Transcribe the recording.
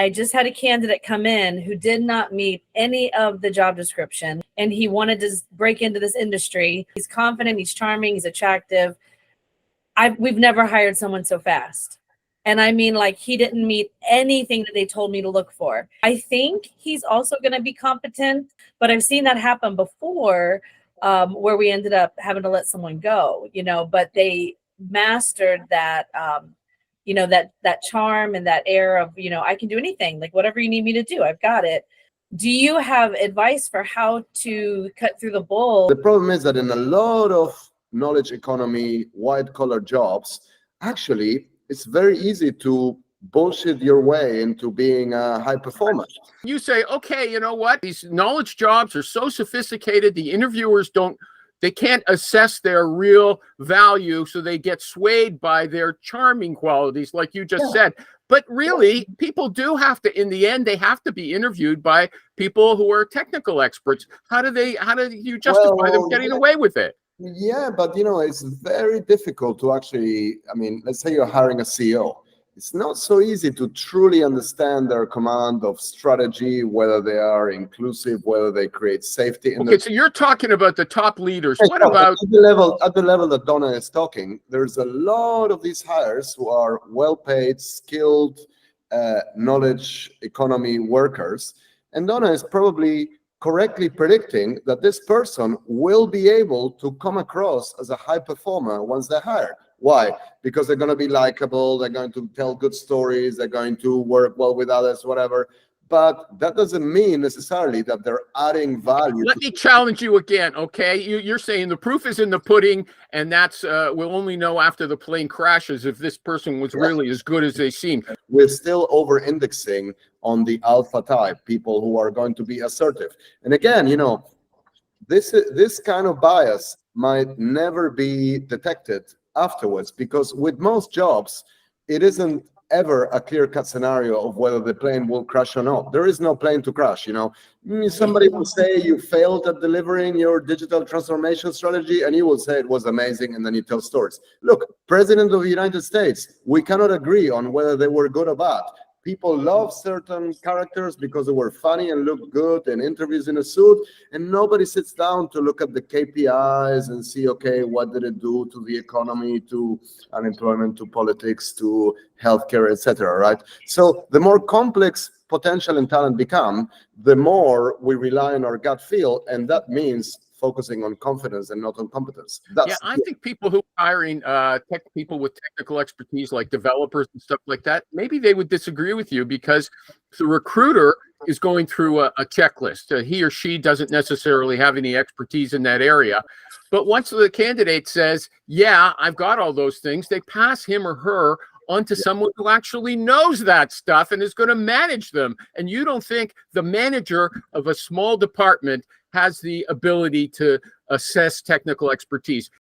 I just had a candidate come in who did not meet any of the job description, and he wanted to break into this industry. He's confident, he's charming, he's attractive. We've never hired someone so fast. And I mean, like, he didn't meet anything that they told me to look for. I think he's also going to be competent, but I've seen that happen before, where we ended up having to let someone go, but they mastered that, that charm and that air of, I can do anything, like whatever you need me to do, I've got it. Do you have advice for how to cut through the bull? The problem is that in a lot of knowledge economy, white collar jobs, actually, it's very easy to bullshit your way into being a high performer. You say, okay, you know what? These knowledge jobs are so sophisticated, the interviewers they can't assess their real value, so they get swayed by their charming qualities, like you just said. But really, people do have to, in the end, they have to be interviewed by people who are technical experts. How do you justify them getting away with it? Yeah, but it's very difficult to actually, let's say you're hiring a CEO. It's not so easy to truly understand their command of strategy, whether they are inclusive, whether they create safety. Okay, so you're talking about the top leaders. What about at the level that Donna is talking? There's a lot of these hires who are well-paid, skilled, knowledge economy workers, and Donna is probably correctly predicting that this person will be able to come across as a high performer once they're hired. Why? Because they're going to be likable, they're going to tell good stories, they're going to work well with others, whatever. But that doesn't mean necessarily that they're adding value. Let me challenge you again, okay? You're saying the proof is in the pudding, and that's we'll only know after the plane crashes if this person was really as good as they seem. We're still over-indexing on the alpha type, people who are going to be assertive. And again, this kind of bias might never be detected afterwards, because with most jobs, it isn't ever a clear-cut scenario of whether the plane will crash or not. There is no plane to crash, Somebody will say you failed at delivering your digital transformation strategy, and you will say it was amazing, and then you tell stories. Look, President of the United States, we cannot agree on whether they were good or bad. People love certain characters because they were funny and looked good in interviews in a suit, and nobody sits down to look at the KPIs and see, okay, what did it do to the economy, to unemployment, to politics, to healthcare, etc. Right? So the more complex potential and talent become, the more we rely on our gut feel, and that means focusing on confidence and not on competence. I think people who are hiring people with technical expertise, like developers and stuff like that, maybe they would disagree with you, because the recruiter is going through a checklist. He or she doesn't necessarily have any expertise in that area. But once the candidate says, yeah, I've got all those things, they pass him or her onto someone who actually knows that stuff and is going to manage them. And you don't think the manager of a small department has the ability to assess technical expertise?